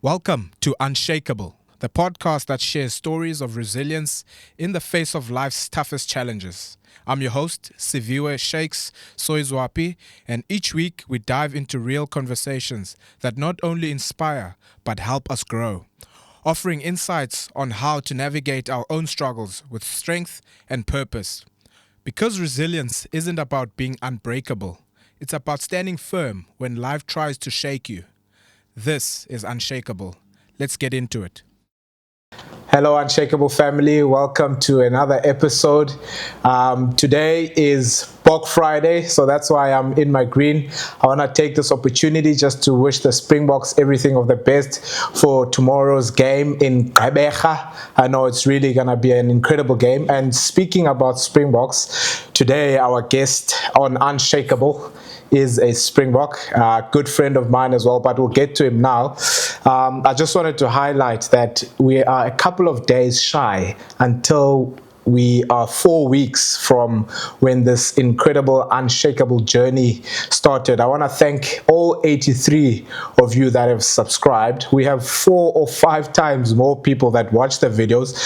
Welcome to Unshakable, the podcast that shares stories of resilience in the face of life's toughest challenges. I'm your host, Siviwe Shakes Soizwapi, and each week we dive into real conversations that not only inspire but help us grow, offering insights on how to navigate our own struggles with strength and purpose. Because resilience isn't about being unbreakable, it's about standing firm when life tries to shake you. This is Unshakable. Let's get into it. Hello, Unshakable family. Welcome to another episode. Today is Bok Friday, so that's why I'm in my green. I want to take this opportunity just to wish the Springboks everything of the best for tomorrow's game in Gqeberha. I know it's really going to be an incredible game. And speaking about Springboks, today our guest on Unshakable is a Springbok, a good friend of mine as well, but we'll get to him now. I just wanted to highlight that we are a couple of days shy until we are 4 weeks from when this incredible Unshakable journey started. I want to thank all 83 of you that have subscribed. We have 4 or 5 times more people that watch the videos,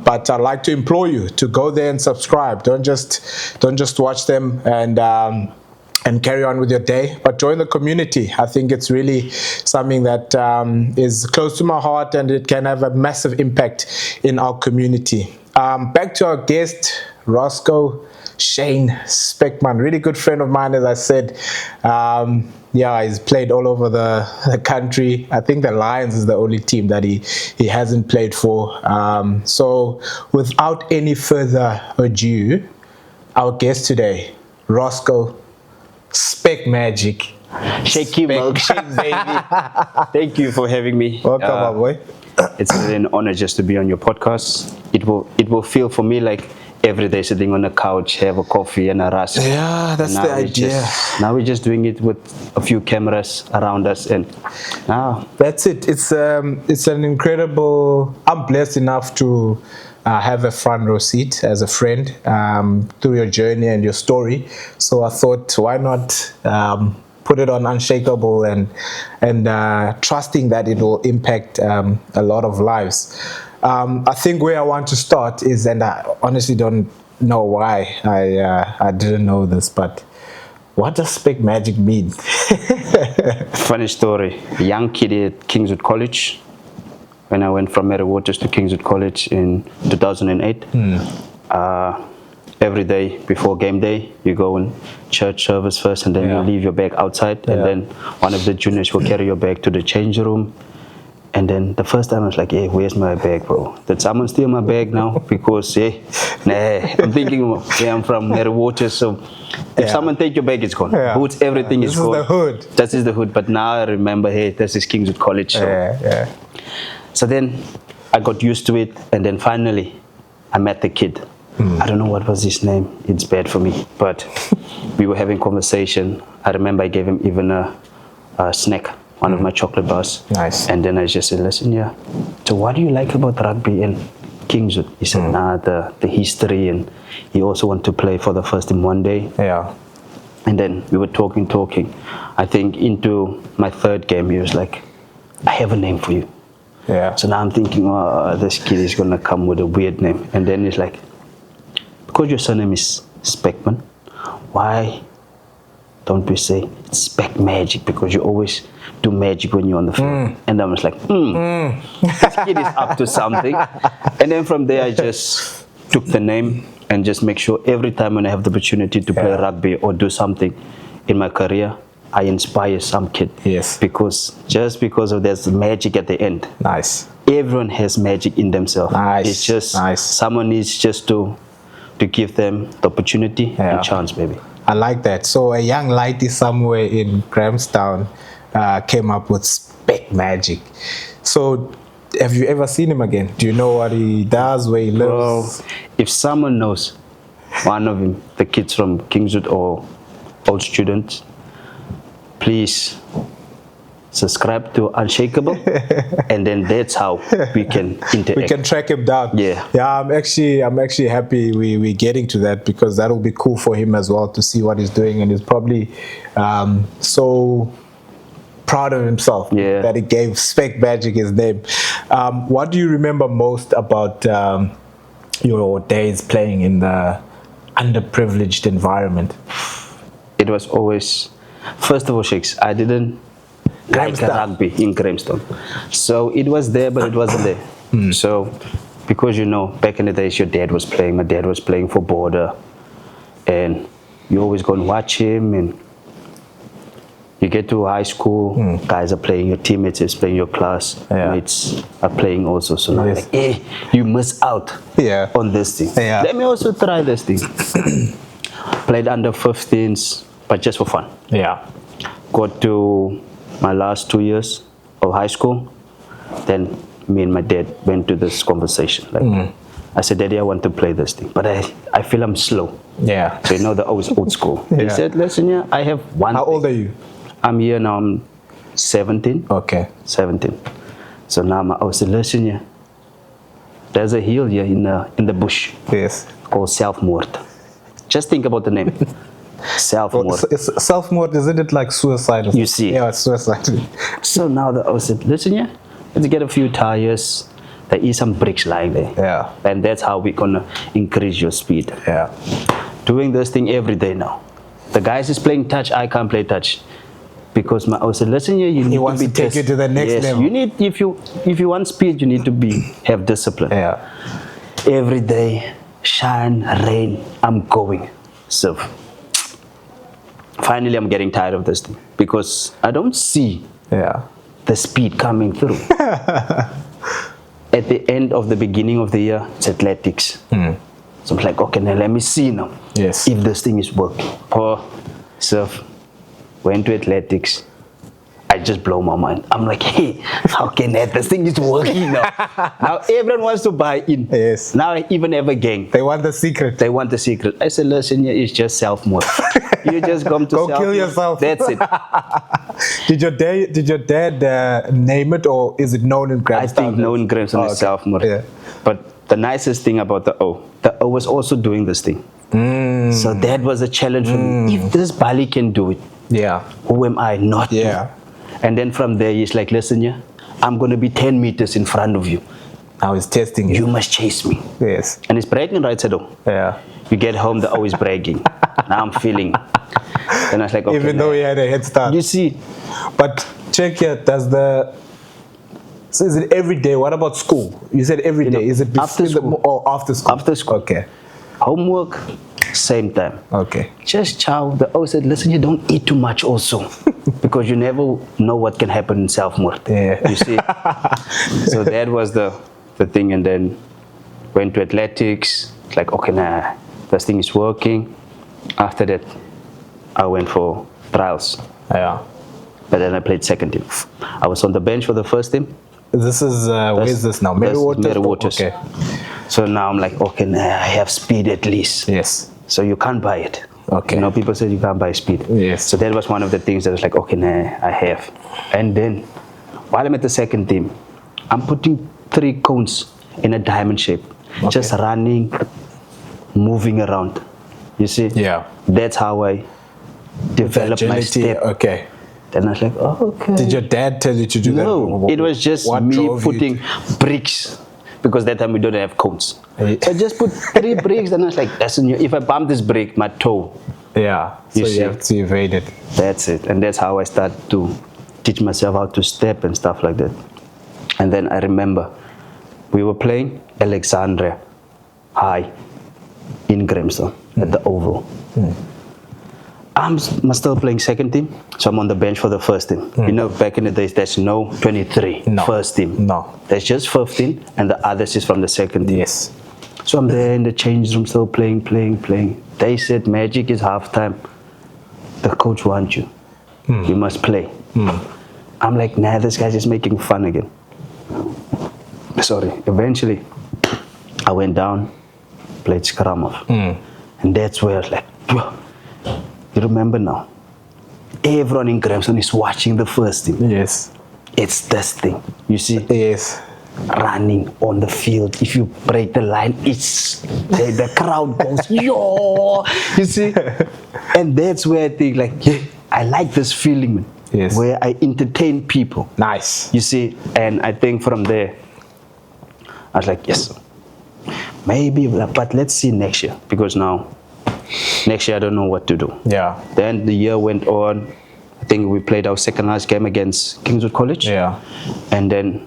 but I'd like to implore you to go there and subscribe. Don't just watch them and carry on with your day, but join the community. I think it's really something that is close to my heart, and it can have a massive impact in our community. Back to our guest, Rosko Specman, really good friend of mine, as I said. He's played all over the country. I think the Lions is the only team that he hasn't played for. So without any further ado, our guest today, Rosko Spec Magic. Shaky milkshake, baby. Thank you for having me. Welcome, my boy. It's really an honor just to be on your podcast. It will feel for me like every day sitting on the couch, have a coffee and a rusk. Yeah, that's the idea. Now we're just doing it with a few cameras around us, and now that's it. It's an incredible. I'm blessed enough to have a front row seat as a friend through your journey and your story. So I thought, why not put it on Unshakable and trusting that it will impact a lot of lives. I think where I want to start is, and I honestly don't know why I didn't know this, but what does Spec Magic mean? Funny story. A young kid at Kingswood College. When I went from Mary Waters to Kingswood College in 2008, every day before game day, you go in church service first, and then you leave your bag outside, and then one of the juniors will carry your bag to the change room. And then the first time I was like, hey, where's my bag, bro? Did someone steal my bag now? Because, I'm thinking, I'm from Mary Waters, so if someone take your bag, it's gone. Boots, everything is gone. This is the hood. That is the hood, but now I remember, hey, this is Kingswood College. So. So then I got used to it, and then finally I met the kid. I don't know what was his name. It's bad for me, but we were having conversation. I remember I gave him even a snack, one of my chocolate bars. Nice. And then I just said, listen, so what do you like about rugby in Kingswood? He said, the history, and he also want to play for the first team one day. Yeah. And then we were talking. I think into my third game, he was like, I have a name for you. Yeah. So now I'm thinking, this kid is going to come with a weird name. And then he's like, because your surname is Specman, why don't we say it's Spec Magic? Because you always do magic when you're on the field. And I was like, this kid is up to something. And then from there, I just took the name and just make sure every time when I have the opportunity to play rugby or do something in my career, I inspire some kid. Yes. Because of there's magic at the end. Nice. Everyone has magic in themselves. Nice. It's just someone needs just to give them the opportunity and chance, maybe. I like that. So a young lighty somewhere in Grahamstown came up with Spec Magic. So have you ever seen him again? Do you know what he does, where he lives? Well, if someone knows one of him, the kids from Kingswood or old students, please subscribe to Unshakable, and then that's how we can interact. We can track him down. Yeah. I'm actually happy we're getting to that, because that'll be cool for him as well to see what he's doing, and he's probably so proud of himself that he gave Spec Magic his name. What do you remember most about your days playing in the underprivileged environment? It was always, first of all, Shakes, I didn't like rugby in Grahamstown. So it was there, but it wasn't there. So, because back in the days, your dad was playing, my dad was playing for Border, and you always go and watch him, and you get to high school, guys are playing, your teammates is playing, your classmates are playing also. So now like, hey, you miss out on this thing. Let me also try this thing. Played under 15s, but just for fun. Got to my last 2 years of high school, then me and my dad went to this conversation. Like, I said, Daddy, I want to play this thing, but I feel I'm slow. So the old school. He said, listen, I have one How old are you? I'm here now, I'm 17. Okay. 17. So now I said, listen, there's a hill here in the bush. Yes. Called Self-Moord. Just think about the name. Self-Moord. It's self-moord, isn't it like suicide? You see. Yeah, it's suicide. So now I said, listen, let's get a few tires. There is some bricks lying there. And that's how we're gonna increase your speed. Doing this thing every day now. The guys is playing touch, I can't play touch. Because I said, listen, you need to take you to the next level. You need, if you want speed, you need to have discipline. Every day, shine, rain, I'm going. So finally I'm getting tired of this thing because I don't see the speed coming through. At the end of the beginning of the year, it's athletics. So I'm like, okay, now let me see now if this thing is working. Surf, went to athletics. I just blow my mind. I'm like, hey, how can this thing is working now? Now everyone wants to buy in. Now I even have a gang. They want the secret. They want the secret. I said, listen, it's just self-moord. You just come to go kill yourself. That's it. Did your dad name it, or is it known in Grahamstown? I think known in Grahamstown is self-moord. But the nicest thing about the O was also doing this thing. So that was a challenge for me. If this Bali can do it, who am I not to? And then from there, he's like, listen, I'm going to be 10 meters in front of you. Now he's testing you. You must chase me. And he's bragging right side. You get home, they're always bragging. Now I'm feeling. And I was like, okay. Even though he had a head start. You see. But check here, so is it every day? What about school? You said every day. Is it after school? After school? After school. Okay. Homework, same time. Okay. Just chow. The O said, listen, you don't eat too much also. Because you never know what can happen in self-moord. You see. So that was the thing. And then went to athletics. It's like, okay, this thing is working. After that, I went for trials. But then I played second team. I was on the bench for the first team. This is, where is this now? Mary Waters? Okay. So now I'm like, okay, I have speed at least. So you can't buy it. Okay. People say you can't buy speed. So that was one of the things that was like, okay, I have. And then, while I'm at the second team, I'm putting 3 cones in a diamond shape. Just running, moving around. You see? That's how I developed my step. Then I was like, oh, okay. Did your dad tell you to do that? No, it was just me putting bricks. Because that time we don't have cones. So I just put 3 bricks, and I was like, listen, if I bump this brick, my toe. So you have to evade it. That's it. And that's how I started to teach myself how to step and stuff like that. And then I remember we were playing Alexandria High in Grahamstown at the Oval. I'm still playing second team, so I'm on the bench for the first team. Back in the days, there's no 23 first team. There's just 15, and the others is from the second team. So I'm there in the change room, still playing. They said, Magic is halftime. The coach wants you. You must play. I'm like, this guy's just making fun again. Sorry. Eventually, I went down, played scrum off. And that's where I was like, you remember now, everyone in Grahamstown is watching the first team. It's this thing, you see? Running on the field. If you break the line, it's the crowd goes, yo! You see? And that's where I think, like, I like this feeling, man. Yes. where I entertain people. Nice. You see, and I think from there, I was like, yes, maybe, but let's see next year, because now, next year I don't know what to do. Yeah. Then the year went on. I think we played our second last game against Kingswood College. Yeah. And then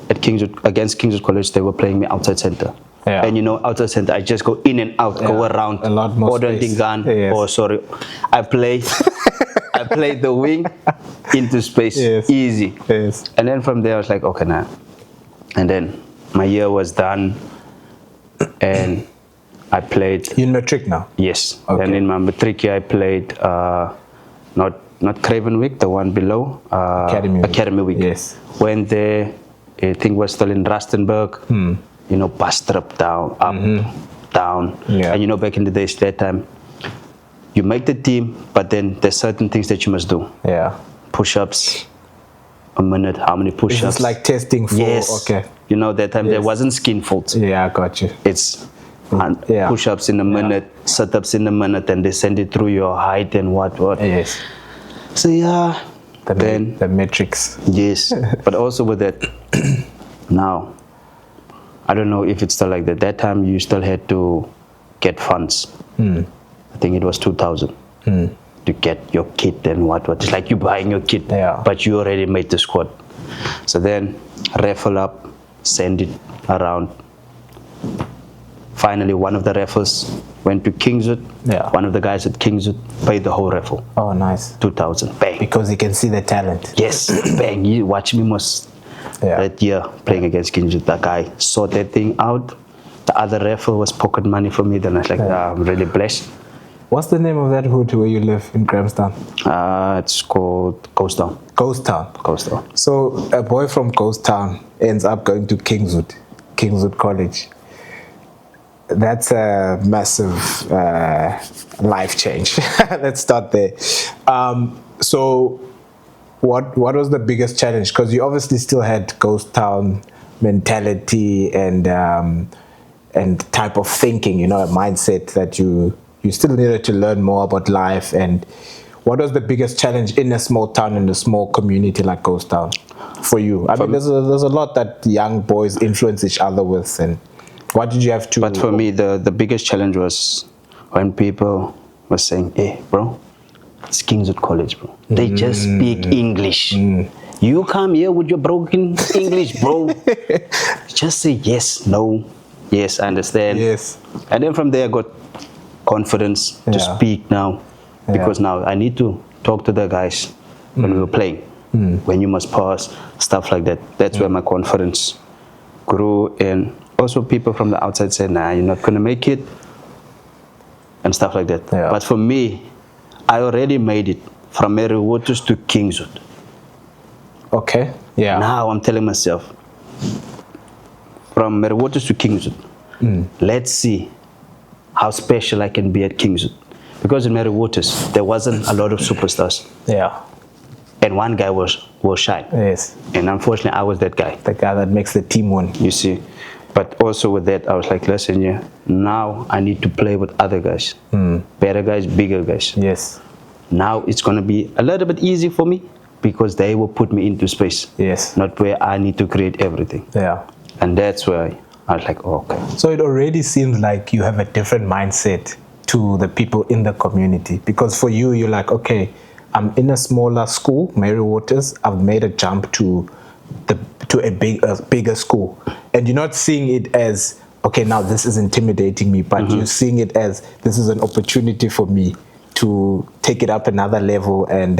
against Kingswood College, they were playing me outside center. Yeah. And you know, outside center, I just go in and out, go around. A lot more space. I play the wing into space, easy. Yes. And then from there, I was like, okay, now. And then my year was done, and I played. You in matric now? Yes. Okay. And in my matric year, I played not Craven Week, the one below. Academy Week. Yes. Went there. I think it was still in Rustenburg. You know, bus trip down, up, down. Yeah. And you know, back in the days, that time, you make the team, but then there's certain things that you must do. Yeah. Push-ups, a minute, how many push-ups? It's like testing for, okay. You know, that time there wasn't skin folds. Yeah, I got you. It's push-ups in a minute, sit-ups in a minute, and they send it through your height and what. Yes. So yeah. The metrics. Yes. But also with that, now, I don't know if it's still like that. That time you still had to get funds. I think it was 2,000 to get your kit and what. It's like you buying your kit, but you already made the squad. So then raffle up, send it around. Finally, one of the raffles went to Kingswood. Yeah. One of the guys at Kingswood paid the whole raffle. Oh, nice. 2,000. Bang. Because he can see the talent. Yes. Bang. You watch me that year playing against Kingswood. That guy sorted that thing out. The other raffle was pocket money for me. Then I was like, I'm really blessed. What's the name of that hood where you live in Grahamstown? It's called Ghost Town. Ghost Town. Ghost Town. So a boy from Ghost Town ends up going to Kingswood College. That's a massive life change. Let's start there. So what was the biggest challenge? Because you obviously still had Ghost Town mentality and type of thinking, you know, a mindset that you still needed to learn more about life. And what was the biggest challenge in a small town, in a small community like Ghost Town for you? I mean, there's a lot that young boys influence each other with, and what did you have to... But for me, the biggest challenge was when people were saying, hey, bro, it's Kingswood College, bro. They just speak English. You come here with your broken English, bro. Just say yes, no, yes, I understand. Yes. And then from there, I got confidence to speak now. Because now I need to talk to the guys when we were playing. When you must pause, stuff like that. That's where my confidence grew. And also people from the outside said, nah, you're not going to make it. And stuff like that. Yeah. But for me, I already made it from Mary Waters to Kingswood. Okay. Yeah. Now I'm telling myself, from Mary Waters to Kingswood, let's see how special I can be at Kingswood. Because in Mary Waters, there wasn't a lot of superstars. Yeah. And one guy was shy. Yes. And unfortunately, I was that guy. The guy that makes the team win. You see. But also with that, I was like, listen, now I need to play with other guys. Better guys, bigger guys. Yes. Now it's going to be a little bit easy for me because they will put me into space. Yes. Not where I need to create everything. Yeah. And that's where I was like, oh, okay. So it already seems like you have a different mindset to the people in the community. Because for you, you're like, okay, I'm in a smaller school, Mary Waters. I've made a jump to a bigger school. And you're not seeing it as, okay, now this is intimidating me, but you're seeing it as this is an opportunity for me to take it up another level. And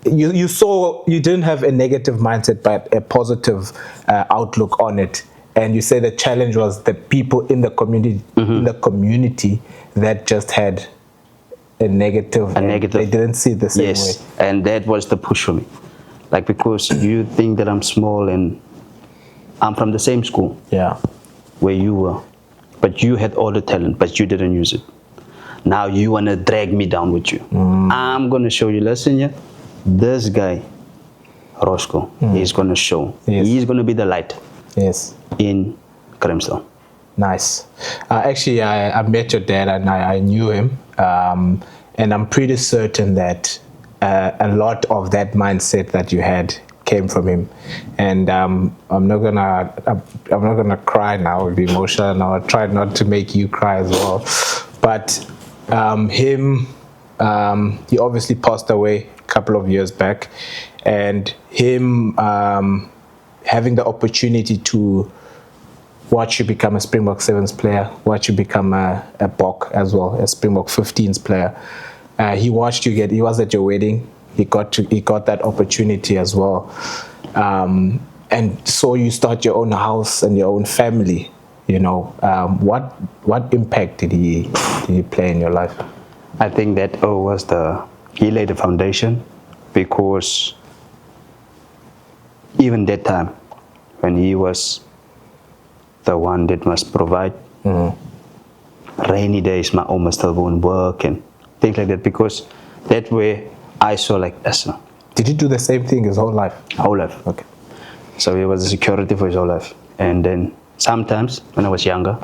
you didn't have a negative mindset, but a positive outlook on it. And you say the challenge was the people in the community that just had a negative. They didn't see it the same way. And that was the push for me. Like, because you think that I'm small and I'm from the same school. Yeah. Where you were. But you had all the talent, but you didn't use it. Now you want to drag me down with you. I'm going to show you, listen, this guy, Rosko, he's going to show. Yes. He's going to be the light. Yes. In Grahamstown. Nice. Actually, I met your dad and I knew him. And I'm pretty certain that a lot of that mindset that you had came from him. And I'm not gonna cry now. I'll be emotional now. I'll try not to make you cry as well. But he obviously passed away a couple of years back, and him having the opportunity to watch you become a Springbok Sevens player, watch you become a Bok as well, a Springbok 15s player. He watched you he was at your wedding. He got that opportunity as well, and saw you start your own house and your own family. You know, what impact did he play in your life? I think that he laid the foundation, because even that time when he was the one that must provide, rainy days my mom still won't work and things like that, because that way I saw like, listen. Did he do the same thing his whole life? Whole life. Okay. So he was a security for his whole life. And then sometimes when I was younger,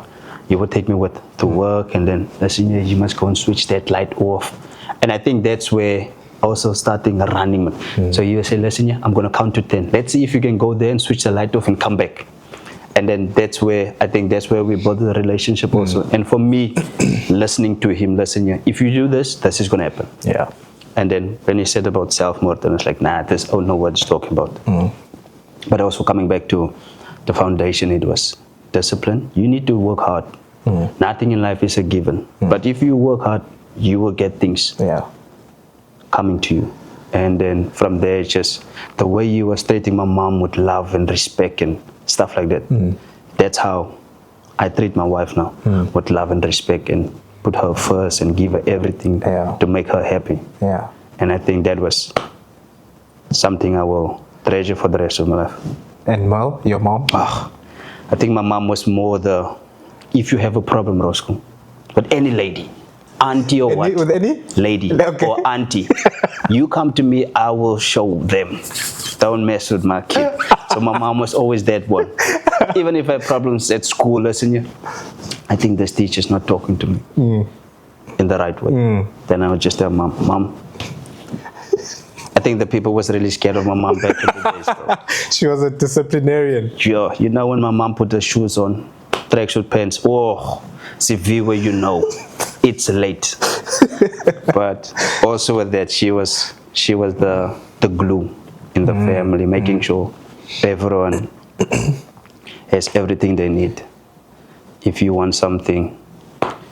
he would take me to work, and then, listen, you must go and switch that light off. And I think that's where also starting running. So you say, listen, I'm going to count to 10. Let's see if you can go there and switch the light off and come back. And then I think that's where we built the relationship also. And for me, listening to him, listen, if you do this is going to happen. Yeah. And then when he said about self-murder, I was like, nah, no, what he's talking about. But also coming back to the foundation, it was discipline. You need to work hard. Nothing in life is a given. But if you work hard, you will get things coming to you. And then from there, just the way you was treating my mom with love and respect and stuff like that. That's how I treat my wife now, with love and respect, and put her first and give her everything to make her happy. Yeah. And I think that was something I will treasure for the rest of my life. And Mel, your mom? I think my mom was more if you have a problem, Rosko, with any lady, auntie or what? With any? Lady or auntie, you come to me, I will show them. Don't mess with my kid. So my mom was always that one. Even if I have problems at school, listen, I think this teacher's not talking to me in the right way. Then I would just tell Mom. I think the people was really scared of my mom back in the days, bro. She was a disciplinarian. Yeah, you know when my mom put her shoes on, tracksuit pants, severe, you know, it's late. But also with that, she was the glue in the family, making sure everyone has everything they need. If you want something,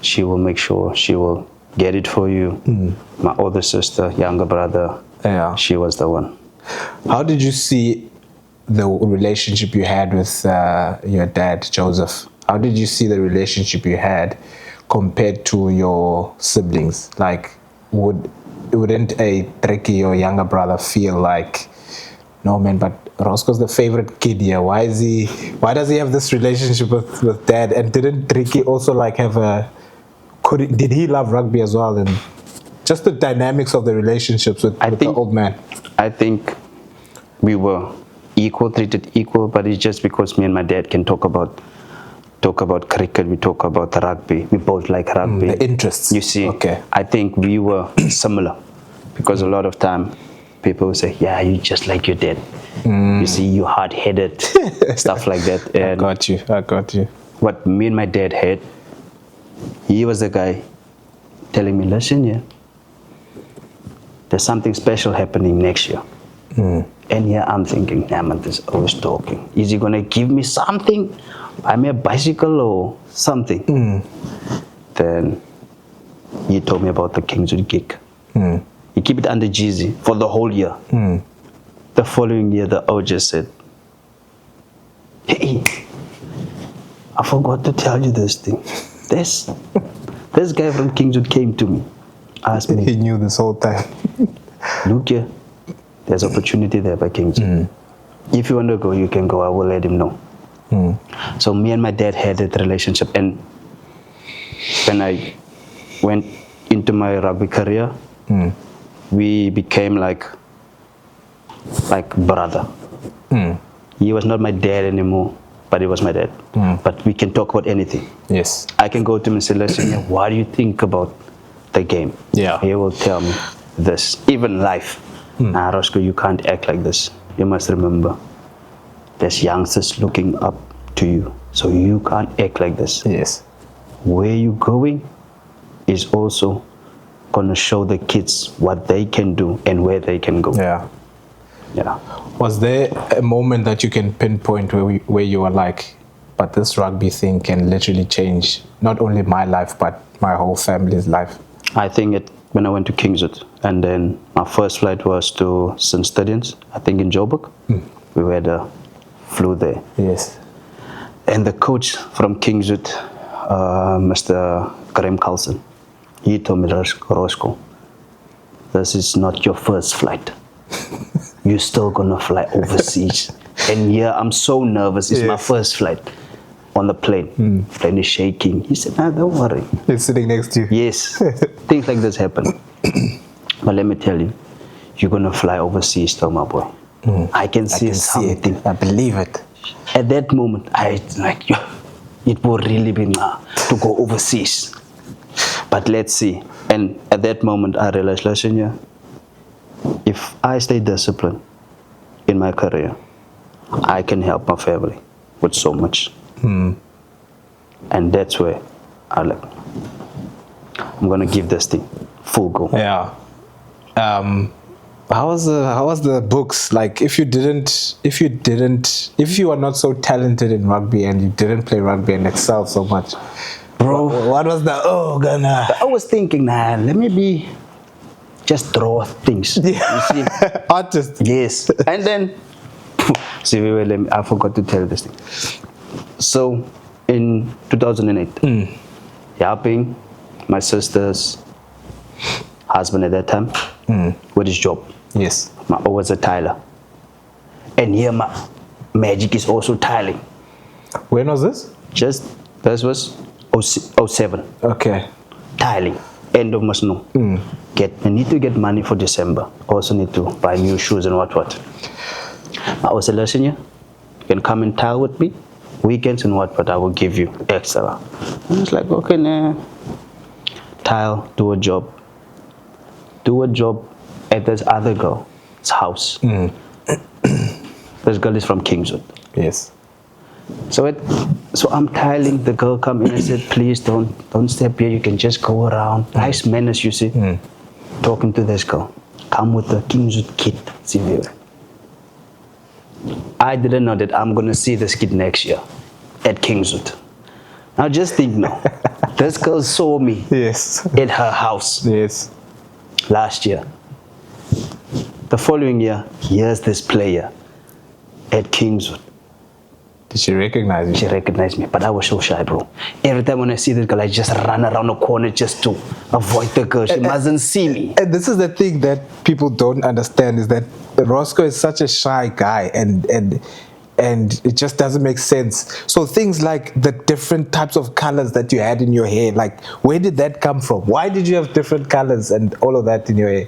she will make sure she will get it for you. My older sister, younger brother, she was the one. How did you see the relationship you had with your dad, Joseph? How did you see the relationship you had compared to your siblings? Like, wouldn't a Tricky or younger brother feel like, no man, but Rosko's the favorite kid here. Why does he have this relationship with dad? And didn't Tricky also like did he love rugby as well? And just the dynamics of the relationships with the old man. I think we were treated equal, but it's just because me and my dad can talk about cricket, we talk about rugby. We both like rugby. The interests. You see, I think we were similar, because a lot of time people will say, yeah, you just like your dad. You see, you hard-headed, stuff like that. And I got you. What me and my dad had, he was the guy telling me, listen, there's something special happening next year. And I'm thinking, man, this is always talking. Is he going to give me something? Buy me a bicycle or something? Then he told me about the Kingswood gig. He keep it under GZ for the whole year. The following year, the OJ said, hey, I forgot to tell you this thing. This guy from Kingswood came to me, asked me. He knew this whole time. Look here, there's opportunity there by Kingswood. If you want to go, you can go. I will let him know. So me and my dad had that relationship, and when I went into my rugby career, we became like brother. He was not my dad anymore, but he was my dad. But we can talk about anything. Yes. I can go to him and say, listen, what do you think about the game? Yeah. He will tell me this. Even life. Nah, Rosko, you can't act like this. You must remember, there's youngsters looking up to you. So you can't act like this. Yes. Where you going is also going to show the kids what they can do and where they can go. Yeah. Yeah. Was there a moment that you can pinpoint where you were like, but this rugby thing can literally change not only my life, but my whole family's life? I think when I went to Kingswood, and then my first flight was to St. Stadions, I think in Joburg. We flew there. Yes. And the coach from Kingswood, Mr. Graham Carlson, he told me, Rosko, this is not your first flight. You're still going to fly overseas. And yeah, I'm so nervous. It's my first flight on the plane. Plane is shaking. He said, nah, don't worry. He's sitting next to you. Yes, things like this happen. But let me tell you, you're going to fly overseas, though, my boy. I can see something. I believe it. At that moment, it would really be to go overseas. But let's see. And at that moment, I realized, listen, yeah, if I stay disciplined in my career, I can help my family with so much. And that's where I'm going to give this thing full go. Yeah. How was the books? Like, if you are not so talented in rugby and you didn't play rugby and excel so much, bro, what was I was thinking, let me just draw things. You see? Artist. Yes. And then, I forgot to tell you this thing. So, in 2008, helping my sister's husband at that time with his job. Yes. I was a tiler. And here my magic is also tiling. When was this? This was 07. Okay. Tiling. End of month no. I need to get money for December. Also need to buy new shoes and what. I was a lesson here. You can come and tile with me. Weekends and what, but I will give you extra. And it's like, okay, nah. Tile, do a job at this other girl's house. This girl is from Kingswood. Yes. So I'm tiling. The girl come in and said, please don't step here. You can just go around. Nice manners, you see. Talking to this girl. Come with the Kingswood kid. See there. I didn't know that I'm going to see this kid next year at Kingswood. Now just think now. This girl saw me at her house last year. The following year, here's this player at Kingswood. Did she recognize you? She recognized me, but I was so shy, bro. Every time when I see this girl, I just run around the corner just to avoid the girl. She mustn't see me. And this is the thing that people don't understand, is that Rosko is such a shy guy, and it just doesn't make sense. So things like the different types of colors that you had in your hair, like, where did that come from? Why did you have different colors and all of that in your hair?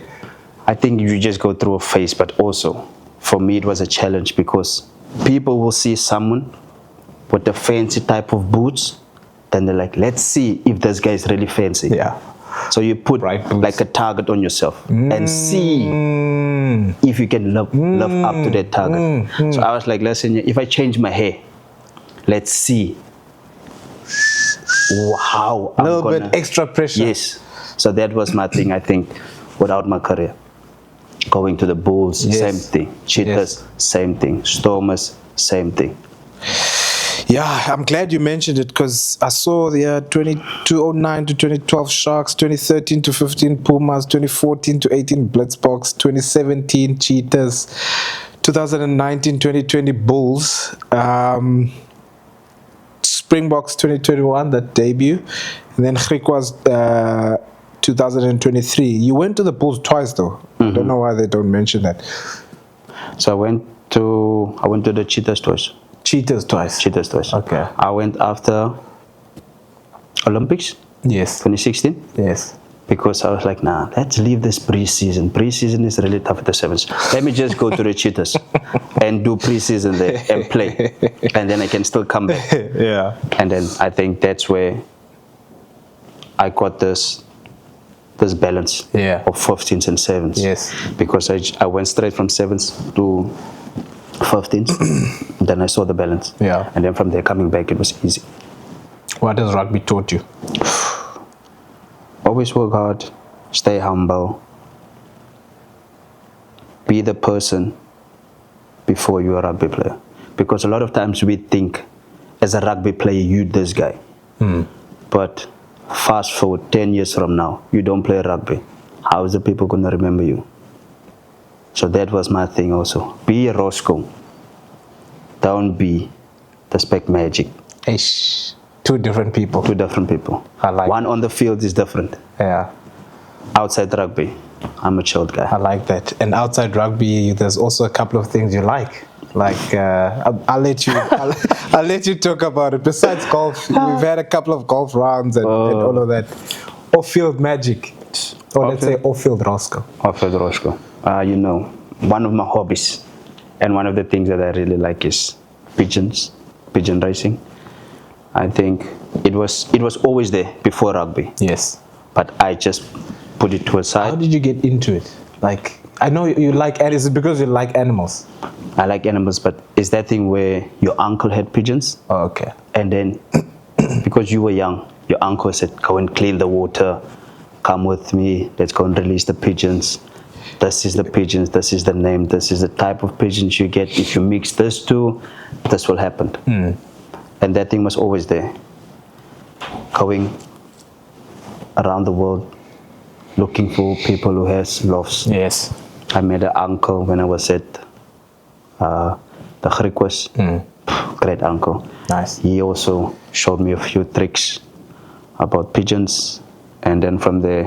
I think you just go through a phase, but also for me it was a challenge because people will see someone with the fancy type of boots, then they're like, let's see if this guy is really fancy. Yeah. So you put like a target on yourself and see if you can live up to that target. So I was like, listen, if I change my hair, let's see how I'm a little bit extra pressure. Yes. So that was my thing, I think, without my career. Going to the Bulls, same thing. Cheetahs, same thing. Stormers, same thing. Yeah, I'm glad you mentioned it because I saw the 2009 to 2012 Sharks, 2013 to 15 Pumas, 2014 to 18 Blitzboks, 2017 Cheetahs, 2019-2020 Bulls, Springboks 2021, that debut, and then Griek was 2023. You went to the Bulls twice though. I don't know why they don't mention that. So I went to the Cheetahs twice. Cheetahs twice. Okay. I went after Olympics. Yes. 2016. Yes. Because I was like, nah, let's leave this pre-season. Pre-season is really tough at the Sevens. Let me just go to the Cheetahs and do pre-season there and play. And then I can still come back. Yeah. And then I think that's where I got this this balance Yeah. of 15s and 7s. Yes. Because I went straight from 7s to 15s. Then I saw the balance. Yeah. And then from there coming back, it was easy. What has rugby taught you? Always work hard, stay humble, be the person before you're a rugby player. Because a lot of times we think, as a rugby player, you this guy. But fast forward 10 years from now, you don't play rugby. How is the people going to remember you? So that was my thing also. Be a Rosko. Don't be the Spec Magic. Ish. Two different people. Two different people. I like One on the field is different. Yeah. Outside rugby, I'm a chilled guy. I like that. And outside rugby, there's also a couple of things you like. Like I'll let you. I'll let you talk about it. Besides golf, we've had a couple of golf rounds and all of that. Off-field magic, or let's say off-field Rosko. Off-field Rosko. One of my hobbies, and one of the things that I really like is pigeon racing. I think it was always there before rugby. Yes. But I just put it to a side. How did you get into it? Like, I know you like animals. Is it because you like animals? I like animals, but it's that thing where your uncle had pigeons. Oh, okay. And then, because you were young, your uncle said, go and clean the water, come with me, let's go and release the pigeons. This is the pigeons, this is the name, this is the type of pigeons you get. If you mix this two, this will happen. And that thing was always there. Going around the world, looking for people who has loves. Yes. I met an uncle when I was at the Griquas. Great uncle. Nice. He also showed me a few tricks about pigeons. And then from there,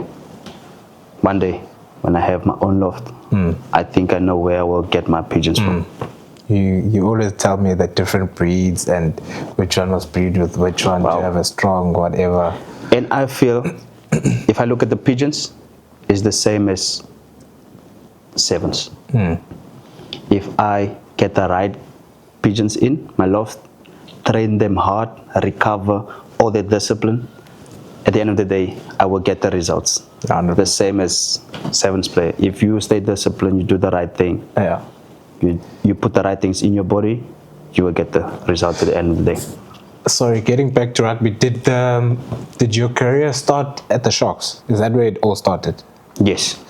one day, when I have my own loft, I think I know where I will get my pigeons from. You always tell me that different breeds and which one was breed with which one to have a strong whatever. And I feel, if I look at the pigeons, it's the same as 7s. If I get the right pigeons in my loft, train them hard, recover all their discipline, at the end of the day, I will get the results. 100%. The same as 7s player. If you stay disciplined, you do the right thing. Yeah. You put the right things in your body, you will get the result at the end of the day. Sorry, getting back to rugby, did your career start at the Sharks? Is that where it all started? Yes.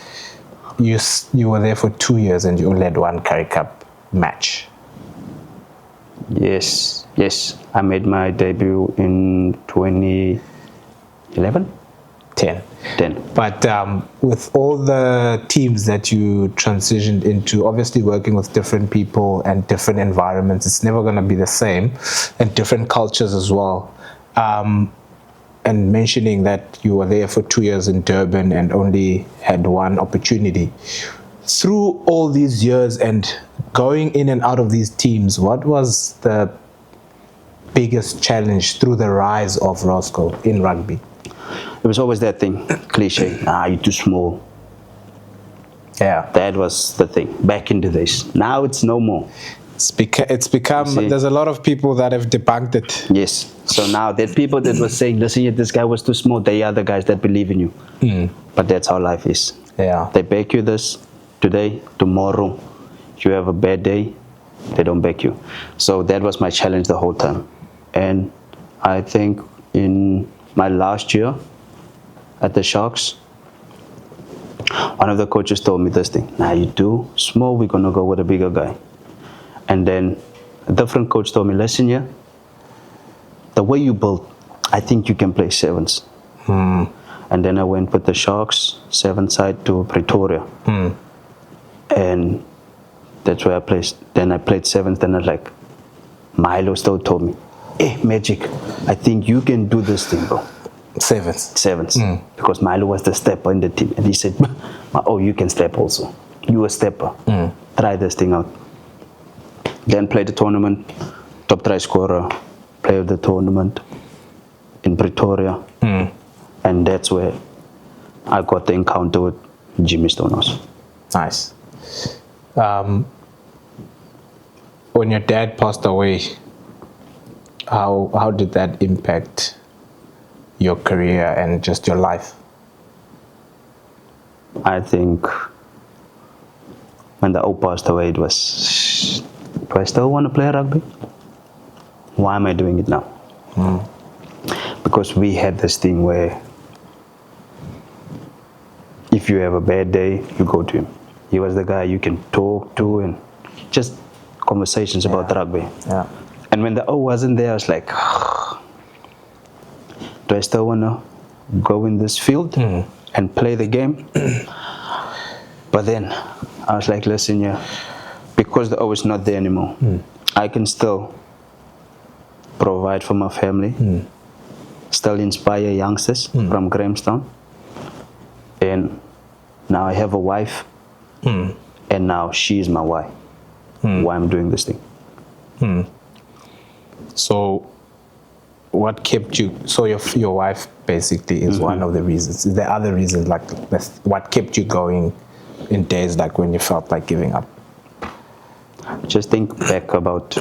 You were there for 2 years and you only had one Currie Cup match. Yes. I made my debut in 2011? 10. But with all the teams that you transitioned into, obviously working with different people and different environments, it's never going to be the same, and different cultures as well. And mentioning that you were there for 2 years in Durban and only had one opportunity. Through all these years and going in and out of these teams, what was the biggest challenge through the rise of Rosko in rugby? It was always that thing, cliche, you're too small. Yeah. That was the thing, back in the days. Now it's no more. It's become, there's a lot of people that have debunked it. Yes. So now there are people that were saying, listen, this guy was too small. They are the guys that believe in you. But that's how life is. Yeah. They back you this today, tomorrow. You have a bad day, they don't back you. So that was my challenge the whole time. And I think in my last year at the Sharks, one of the coaches told me this thing, you too small, we're going to go with a bigger guy. And then a different coach told me, listen here, the way you build, I think you can play 7s. And then I went with the Sharks, 7 side to Pretoria. And that's where I played. Then I played 7s, then I like, Milo still told me, hey, Magic, I think you can do this thing, bro. 7s. Because Milo was the stepper in the team. And he said, you can step also. You a stepper. Try this thing out. Then played the tournament, top try scorer, player of the tournament in Pretoria. And that's where I got the encounter with Jimmy Stonos. Nice. When your dad passed away, how did that impact your career and just your life? I think when the O passed away, it was, do I still want to play rugby? Why am I doing it now? Because we had this thing where if you have a bad day, you go to him. He was the guy you can talk to and just conversations about rugby. Yeah. And when the O wasn't there, I was like, do I still want to go in this field and play the game? But then I was like, listen, because the O is not there anymore, I can still provide for my family, still inspire youngsters from Grahamstown. And now I have a wife, and now she is my why. Why I'm doing this thing. So what kept you, so your wife basically is one of the reasons. Is there other reasons, like what kept you going in days like when you felt like giving up? Just think back about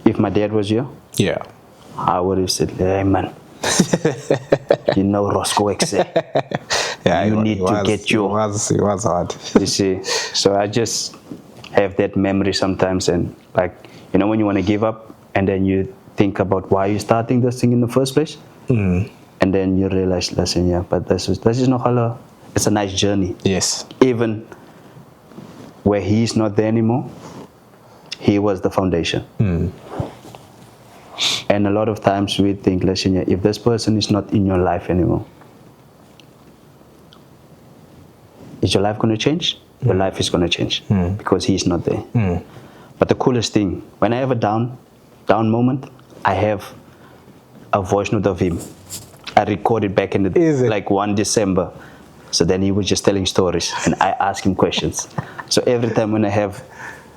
if my dad was here, Yeah. I would have said, hey man, you know Rosko Specman. You need to get your... It was hard. You see, so I just have that memory sometimes, and like, you know, when you want to give up and then you think about why you're starting this thing in the first place, and then you realize, listen, but this is not how, it's a nice journey. Yes. Even where he's not there anymore, he was the foundation. And a lot of times we think, listen, if this person is not in your life anymore, is your life going to change? Your life is going to change because he's not there. But the coolest thing, when I have a down moment, I have a voice note of him. I recorded back in like 1 December. So then he was just telling stories and I ask him questions. So every time when I have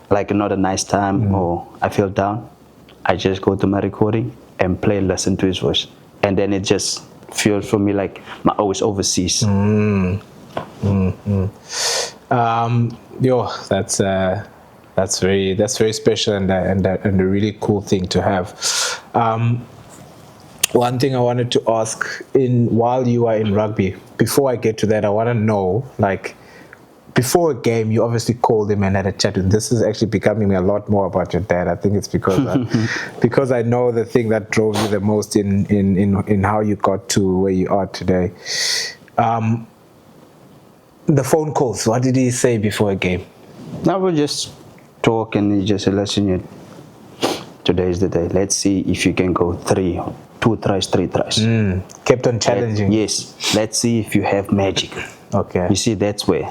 like not a nice time or I feel down, I just go to my recording and play and listen to his voice. And then it just feels for me like my O is overseas. That's very special and a really cool thing to have. One thing I wanted to ask, while you are in rugby, before I get to that, I want to know, like, before a game, you obviously called him and had a chat with him. This is actually becoming a lot more about your dad. I think it's because I know the thing that drove you the most in how you got to where you are today. The phone calls, what did he say before a game? I would just talk and he just said, listen, today is the day. Let's see if you can go 2 tries, 3 tries. Kept on challenging. Yes. Let's see if you have magic. Okay. You see, that's where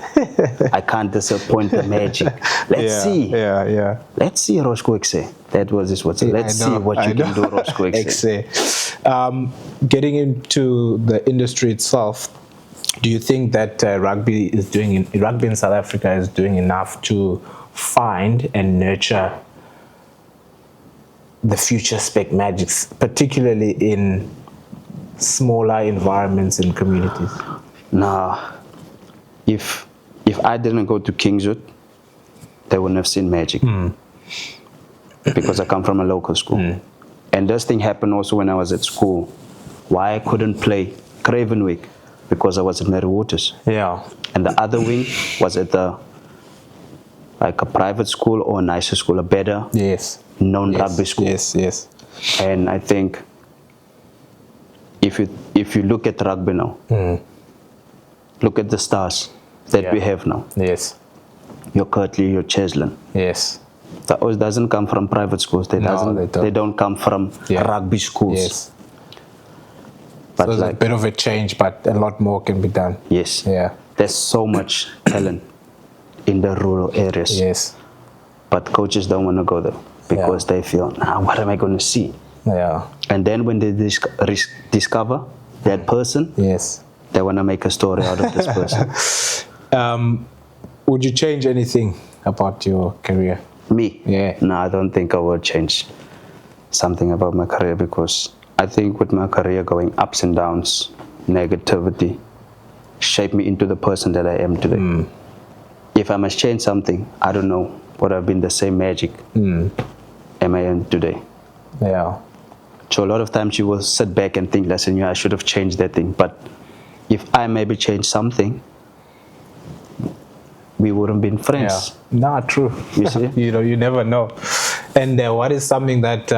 I can't disappoint the magic. Let's see. Yeah. Let's see, Rosko Specman. That was his word. Let's see what you can do, Rosko Specman. Getting into the industry itself, do you think that rugby in South Africa is doing enough to find and nurture the future Spec Magics, particularly in smaller environments and communities? Now, if I didn't go to Kingswood, they wouldn't have seen magic. Because I come from a local school. And this thing happened also when I was at school. Why I couldn't play Cravenwick? Because I was at Mary Waters. Yeah. And the other wing was at like a private school or a nicer school, a better known rugby school. Yes. And I think if you look at rugby now, look at the stars that we have now. Yes. Your Kirtley, your Cheslin. Yes. That doesn't come from private schools. They don't come from rugby schools. Yes. But so there's a bit of a change, but a lot more can be done. Yes. Yeah. There's so much talent in the rural areas. Yes. But coaches don't want to go there because they feel, what am I going to see? Yeah. And then when they discover that person, they want to make a story out of this person. Would you change anything about your career? Me? Yeah. No, I don't think I would change something about my career, because I think with my career going ups and downs, negativity shaped me into the person that I am today. If I must change something, I don't know, would have been the same magic am I in today. Yeah. So a lot of times you will sit back and think, listen, I should have changed that thing. But if I maybe changed something, we wouldn't been friends. Nah, true. You see? You never know. And what is something that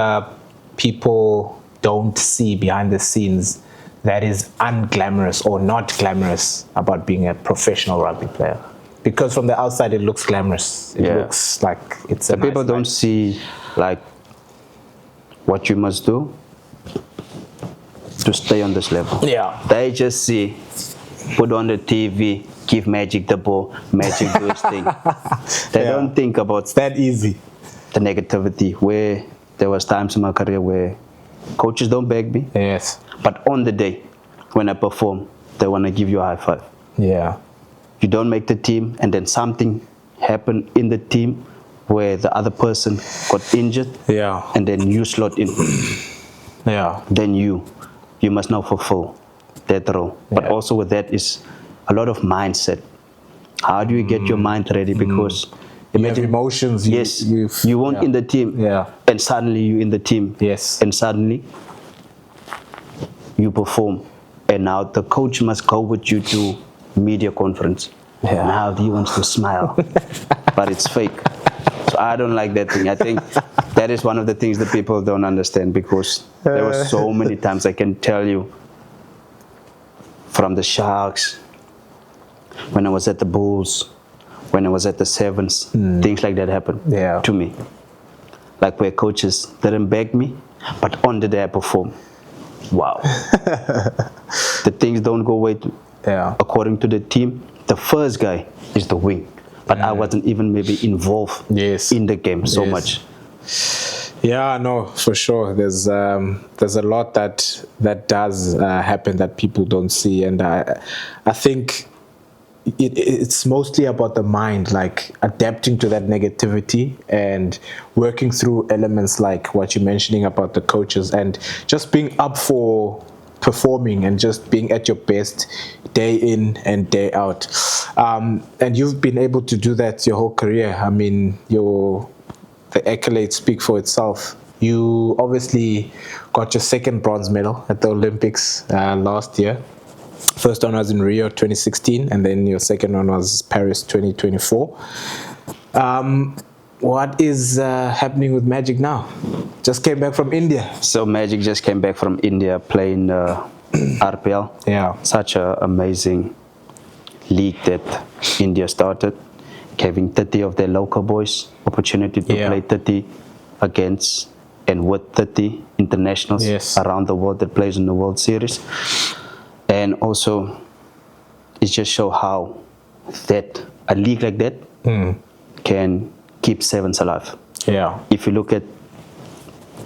people don't see behind the scenes that is unglamorous or not glamorous about being a professional rugby player? Because from the outside it looks glamorous. It looks like it's a The people nice don't life. see like what you must do to stay on this level. Yeah. They just see, put on the TV, give Magic the ball, Magic do his thing. They don't think about It's that easy. the negativity, where there was times in my career where coaches don't beg me, Yes. but on the day when I perform, they want to give you a high five. Yeah. You don't make the team, and then something happened in the team where the other person got injured, Yeah. and then you slot in. Yeah. Then you must now fulfill that role. But Yeah. also with that is a lot of mindset. How do you get your mind ready? Because You have emotions. yes, you weren't in the team, Yeah. and suddenly you're in the team, Yes. and suddenly you perform, and now the coach must go with you to media conference. Yeah. Now he wants to smile, but it's fake. So I don't like that thing. I think that is one of the things that people don't understand, because there were so many times I can tell you from the Sharks, when I was at the Bulls, when I was at the Sevens, things like that happened to me. Like where coaches didn't beg me, but on the day I perform, wow. The things don't go away according to the team. The first guy is the wing, but I wasn't even maybe involved in the game so much. Yeah, no, for sure. There's a lot that does happen that people don't see, and I think it's mostly about the mind, like adapting to that negativity and working through elements like what you're mentioning about the coaches, and just being up for performing and just being at your best day in and day out. And you've been able to do that your whole career. I mean, the accolades speak for itself. You obviously got your second bronze medal at the Olympics last year. First one was in Rio 2016, and then your second one was Paris 2024. What is happening with Magic now? Just came back from India. So Magic just came back from India playing RPL. Yeah. Such an amazing league that India started, giving 30 of their local boys opportunity to play 30 against and with 30 internationals around the world that plays in the World Series. And also, it just show how that a league like that can keep sevens alive. Yeah. If you look at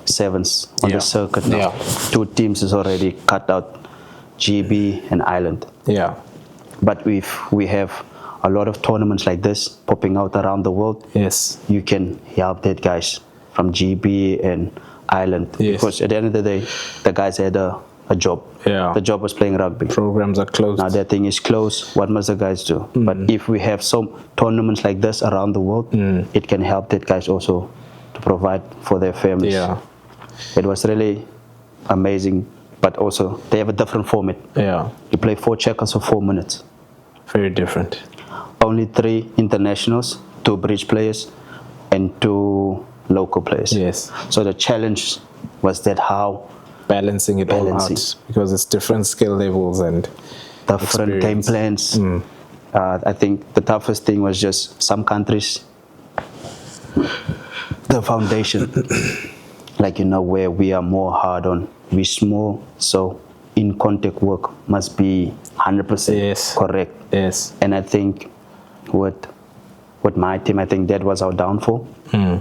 sevens on the circuit now, 2 teams is already cut out, GB and Ireland. Yeah. But if we have a lot of tournaments like this popping out around the world, you can help that guys from GB and Ireland. Because at the end of the day, the guys had a job. The job was playing rugby. Programs are closed. Now that thing is closed. What must the guys do? But if we have some tournaments like this around the world, it can help that guys also to provide for their families. Yeah. It was really amazing. But also, they have a different format. Yeah. You play 4 checkers for 4 minutes. Very different. Only 3 internationals, 2 bridge players, and 2 local players. Yes. So the challenge was that how balancing it all out, because it's different skill levels and different game plans. I think the toughest thing was just some countries, the foundation, like where we are more hard on, we small, so in contact work must be 100% correct. And I think with my team, I think that was our downfall.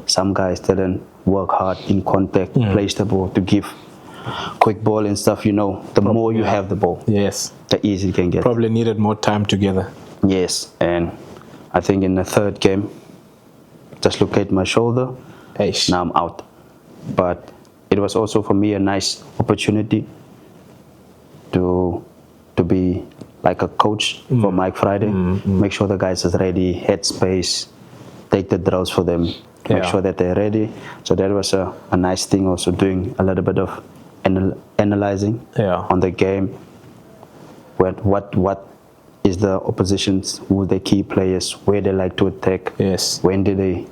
Some guys didn't work hard in contact, place the ball to give quick ball and stuff. The more you have the ball, the easier you can get. Probably needed more time together. Yes, and I think in the 3rd game, dislocate my shoulder. Now I'm out. But it was also for me a nice opportunity to be like a coach for Mike Friday. Make sure the guys is ready, head space, take the drills for them, make sure that they're ready. So that was a nice thing, also doing a little bit of analyzing on the game, what is the opposition's, who the key players, where they like to attack, Yes. when do they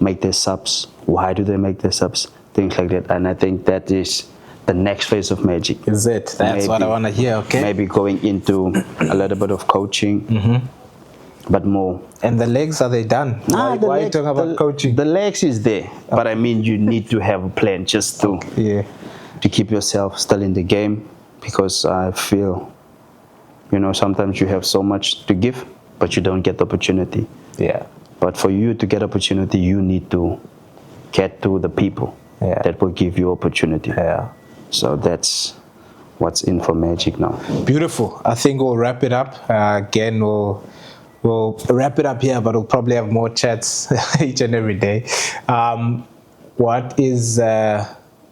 make their subs, why do they make their subs, things like that. And I think that is the next phase of Magic. Is it? That's what I want to hear, okay? Maybe going into a little bit of coaching, but more. And the legs, are they done? Why are you talking about coaching? The legs is there, but I mean, you need to have a plan just to keep yourself still in the game, because I feel, sometimes you have so much to give, but you don't get the opportunity. Yeah. But for you to get opportunity, you need to get to the people that will give you opportunity. Yeah. So that's what's in for Magic now. Beautiful. I think we'll wrap it up. Again, we'll wrap it up here, but we'll probably have more chats each and every day. What is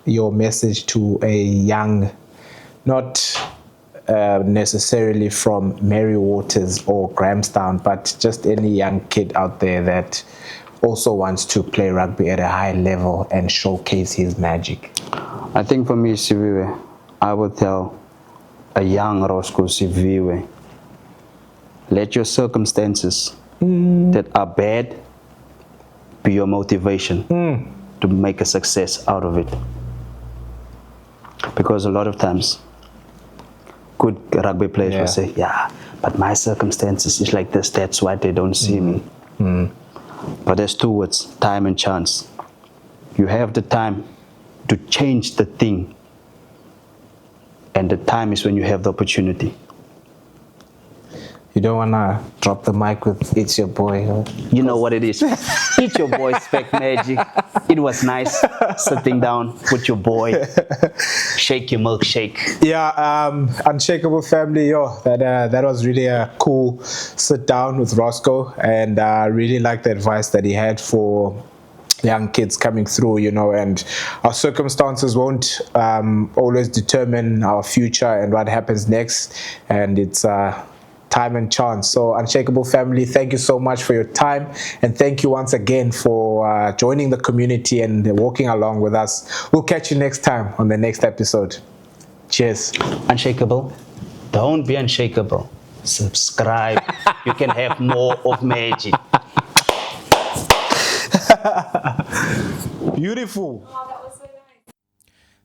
your message to a young, not necessarily from Mary Waters or Grahamstown, but just any young kid out there that also wants to play rugby at a high level and showcase his magic? I think for me, Siviwe, I would tell a young Rosko Siviwe, let your circumstances that are bad be your motivation to make a success out of it. Because a lot of times, good rugby players will say, but my circumstances is like this, that's why they don't see me. But there's two words, time and chance. You have the time to change the thing, and the time is when you have the opportunity. You don't want to drop the mic with "It's your boy." Huh? You know what it is. It's your boy, Spec Magic. It was nice sitting down with your boy. Shake your milkshake. Yeah, Unshakable family, that was really a cool sit down with Rosko, and I really like the advice that he had for young kids coming through, and our circumstances won't always determine our future and what happens next, and it's time and chance. So Unshakable family, thank you so much for your time, and thank you once again for joining the community and walking along with us. We'll catch you next time on the next episode. Cheers. Unshakable, don't be unshakable. Subscribe. You can have more of Magic. Beautiful. Wow, that was so nice.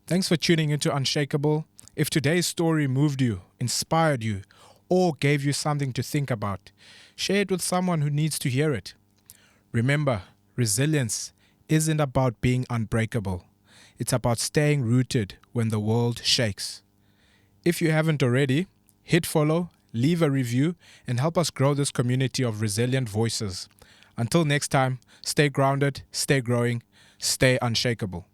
Thanks for tuning into Unshakable. If today's story moved you, inspired you, or gave you something to think about, share it with someone who needs to hear it. Remember, resilience isn't about being unbreakable. It's about staying rooted when the world shakes. If you haven't already, hit follow, leave a review, and help us grow this community of resilient voices. Until next time, stay grounded, stay growing, stay unshakable.